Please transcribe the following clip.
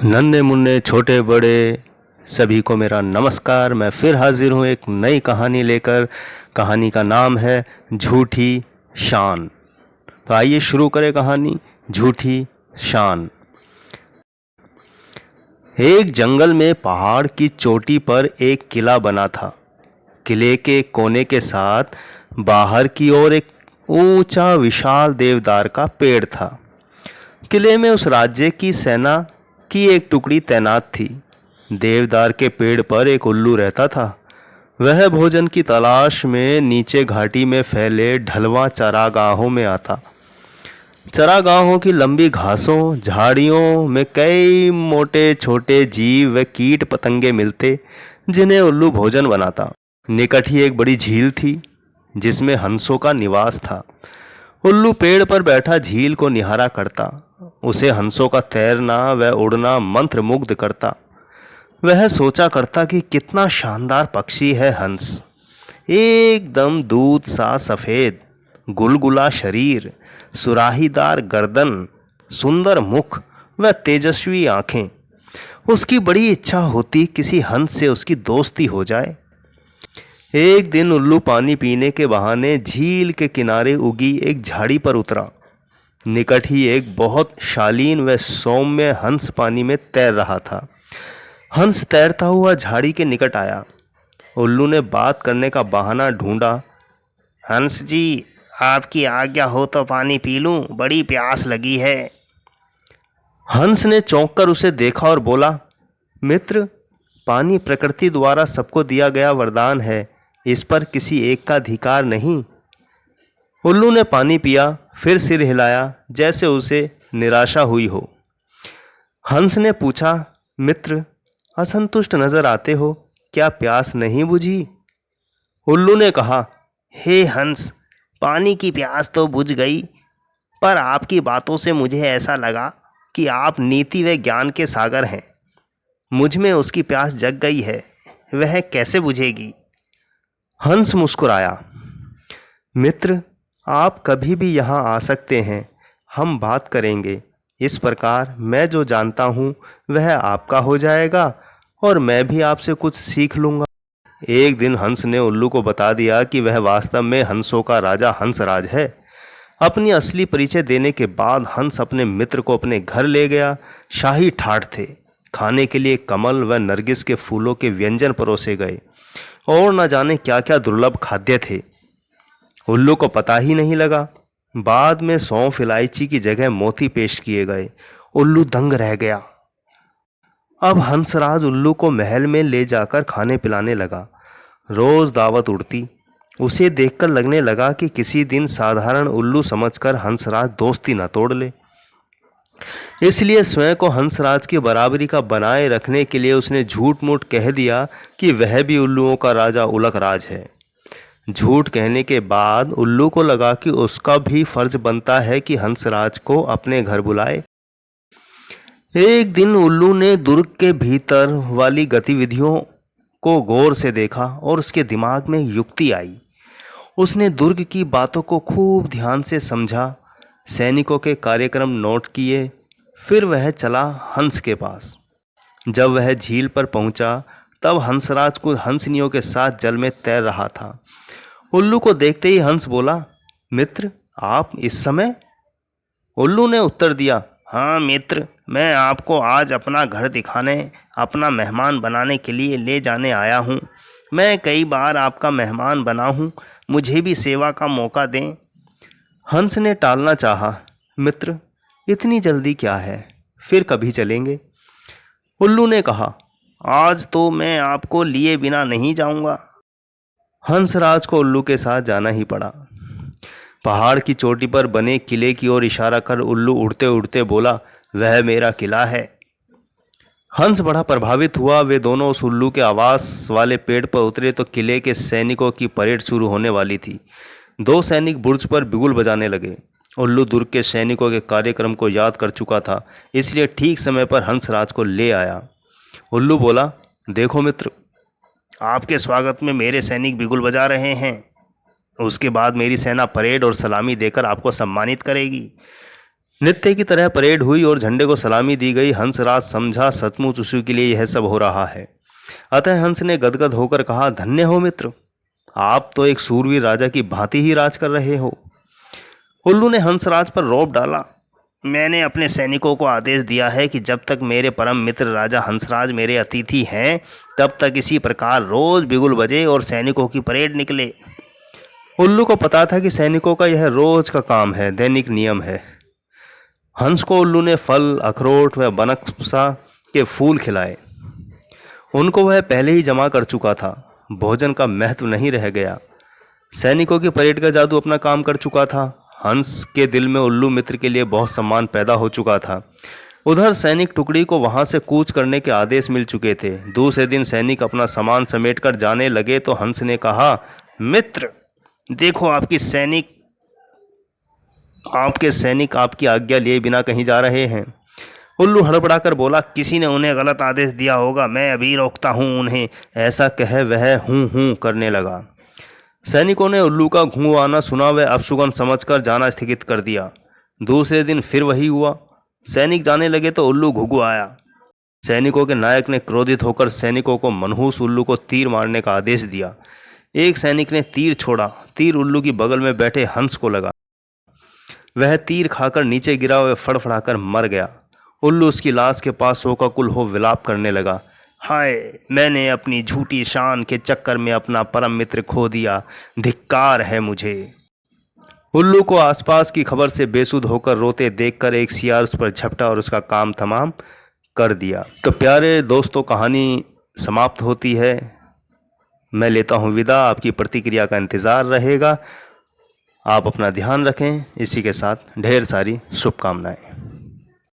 नन्हे मुन्ने छोटे बड़े सभी को मेरा नमस्कार। मैं फिर हाजिर हूँ एक नई कहानी लेकर। कहानी का नाम है झूठी शान। तो आइए शुरू करें कहानी झूठी शान। एक जंगल में पहाड़ की चोटी पर एक किला बना था। किले के कोने के साथ बाहर की ओर एक ऊंचा विशाल देवदार का पेड़ था। किले में उस राज्य की सेना की एक टुकड़ी तैनात थी। देवदार के पेड़ पर एक उल्लू रहता था। वह भोजन की तलाश में नीचे घाटी में फैले ढलवां चरागाहों में आता। चरागाहों की लंबी घासों झाड़ियों में कई मोटे छोटे जीव व कीट पतंगे मिलते, जिन्हें उल्लू भोजन बनाता। निकट ही एक बड़ी झील थी जिसमें हंसों का निवास था। उल्लू पेड़ पर बैठा झील को निहारा करता। उसे हंसों का तैरना व उड़ना मंत्रमुग्ध करता। वह सोचा करता कि कितना शानदार पक्षी है हंस। एकदम दूध सा सफेद, गुलगुला शरीर, सुराहीदार गर्दन, सुंदर मुख व तेजस्वी आंखें। उसकी बड़ी इच्छा होती किसी हंस से उसकी दोस्ती हो जाए। एक दिन उल्लू पानी पीने के बहाने झील के किनारे उगी एक झाड़ी पर उतरा। निकट ही एक बहुत शालीन व सौम्य हंस पानी में तैर रहा था। हंस तैरता हुआ झाड़ी के निकट आया। उल्लू ने बात करने का बहाना ढूंढा। हंस जी, आपकी आज्ञा हो तो पानी पी लूं, बड़ी प्यास लगी है। हंस ने चौंक कर उसे देखा और बोला, मित्र, पानी प्रकृति द्वारा सबको दिया गया वरदान है, इस पर किसी एक का अधिकार नहीं। उल्लू ने पानी पिया, फिर सिर हिलाया जैसे उसे निराशा हुई हो। हंस ने पूछा, मित्र, असंतुष्ट नजर आते हो, क्या प्यास नहीं बुझी? उल्लू ने कहा, हे हंस, पानी की प्यास तो बुझ गई, पर आपकी बातों से मुझे ऐसा लगा कि आप नीति व ज्ञान के सागर हैं। मुझ में उसकी प्यास जग गई है, वह कैसे बुझेगी? हंस मुस्कुराया, मित्र, आप कभी भी यहाँ आ सकते हैं, हम बात करेंगे। इस प्रकार मैं जो जानता हूँ वह आपका हो जाएगा और मैं भी आपसे कुछ सीख लूँगा। एक दिन हंस ने उल्लू को बता दिया कि वह वास्तव में हंसों का राजा हंसराज है। अपनी असली परिचय देने के बाद हंस अपने मित्र को अपने घर ले गया। शाही ठाठ थे। खाने के लिए कमल व नरगिस के फूलों के व्यंजन परोसे गए और न जाने क्या क्या दुर्लभ खाद्य थे। उल्लू को पता ही नहीं लगा। बाद में सौंफ इलायची की जगह मोती पेश किए गए। उल्लू दंग रह गया। अब हंसराज उल्लू को महल में ले जाकर खाने पिलाने लगा। रोज दावत उड़ती। उसे देखकर लगने लगा कि किसी दिन साधारण उल्लू समझकर हंसराज दोस्ती न तोड़ ले। इसलिए स्वयं को हंसराज की बराबरी का बनाए रखने के लिए उसने झूठ मूठ कह दिया कि वह भी उल्लुओं का राजा उलक राज है। झूठ कहने के बाद उल्लू को लगा कि उसका भी फर्ज बनता है कि हंसराज को अपने घर बुलाए। एक दिन उल्लू ने दुर्ग के भीतर वाली गतिविधियों को गौर से देखा और उसके दिमाग में युक्ति आई। उसने दुर्ग की बातों को खूब ध्यान से समझा, सैनिकों के कार्यक्रम नोट किए। फिर वह चला हंस के पास। जब वह झील पर पहुंचा तब हंसराज कुछ हंसनियों के साथ जल में तैर रहा था। उल्लू को देखते ही हंस बोला, मित्र, आप इस समय? उल्लू ने उत्तर दिया, हाँ मित्र, मैं आपको आज अपना घर दिखाने, अपना मेहमान बनाने के लिए ले जाने आया हूँ। मैं कई बार आपका मेहमान बना हूँ, मुझे भी सेवा का मौका दें। हंस ने टालना चाहा, मित्र, इतनी जल्दी क्या है, फिर कभी चलेंगे। उल्लू ने कहा, आज तो मैं आपको लिए बिना नहीं जाऊंगा। हंसराज को उल्लू के साथ जाना ही पड़ा। पहाड़ की चोटी पर बने किले की ओर इशारा कर उल्लू उड़ते उड़ते बोला, वह मेरा किला है। हंस बड़ा प्रभावित हुआ। वे दोनों उस उल्लू के आवास वाले पेड़ पर उतरे तो किले के सैनिकों की परेड शुरू होने वाली थी। दो सैनिक बुर्ज पर बिगुल बजाने लगे। उल्लू दुर्ग के सैनिकों के कार्यक्रम को याद कर चुका था, इसलिए ठीक समय पर हंसराज को ले आया। उल्लू बोला, देखो मित्र, आपके स्वागत में मेरे सैनिक बिगुल बजा रहे हैं। उसके बाद मेरी सेना परेड और सलामी देकर आपको सम्मानित करेगी। नित्य की तरह परेड हुई और झंडे को सलामी दी गई। हंसराज समझा सचमुच उसी के लिए यह सब हो रहा है। अतः हंस ने गदगद होकर कहा, धन्य हो मित्र, आप तो एक सूरवीर राजा की भांति ही राज कर रहे हो। उल्लू ने हंसराज पर रौब डाला, मैंने अपने सैनिकों को आदेश दिया है कि जब तक मेरे परम मित्र राजा हंसराज मेरे अतिथि हैं तब तक इसी प्रकार रोज बिगुल बजे और सैनिकों की परेड निकले। उल्लू को पता था कि सैनिकों का यह रोज का काम है, दैनिक नियम है। हंस को उल्लू ने फल, अखरोट व बनस्पसा के फूल खिलाए। उनको वह पहले ही जमा कर चुका था। भोजन का महत्व नहीं रह गया। सैनिकों की परेड का जादू अपना काम कर चुका था। हंस के दिल में उल्लू मित्र के लिए बहुत सम्मान पैदा हो चुका था। उधर सैनिक टुकड़ी को वहां से कूच करने के आदेश मिल चुके थे। दूसरे दिन सैनिक अपना सामान समेटकर जाने लगे तो हंस ने कहा, मित्र देखो, आपके सैनिक आपकी आज्ञा लिए बिना कहीं जा रहे हैं। उल्लू हड़बड़ाकर बोला, किसी ने उन्हें गलत आदेश दिया होगा, मैं अभी रोकता हूँ उन्हें। ऐसा कह वह हूँ करने लगा। सैनिकों ने उल्लू का घूं आना सुना व अपशुगन समझकर जाना स्थगित कर दिया। दूसरे दिन फिर वही हुआ। सैनिक जाने लगे तो उल्लू घुघु आया। सैनिकों के नायक ने क्रोधित होकर सैनिकों को मनहूस उल्लू को तीर मारने का आदेश दिया। एक सैनिक ने तीर छोड़ा। तीर उल्लू की बगल में बैठे हंस को लगा। वह तीर खाकर नीचे गिरा व फड़फड़ाकर मर गया। उल्लू उसकी लाश के पास शोकाकुल हो विलाप करने लगा, हाय, मैंने अपनी झूठी शान के चक्कर में अपना परम मित्र खो दिया, धिक्कार है मुझे। उल्लू को आसपास की खबर से बेसुध होकर रोते देखकर एक सियार उस पर झपटा और उसका काम तमाम कर दिया। तो प्यारे दोस्तों, कहानी समाप्त होती है। मैं लेता हूँ विदा। आपकी प्रतिक्रिया का इंतज़ार रहेगा। आप अपना ध्यान रखें। इसी के साथ ढेर सारी शुभकामनाएं।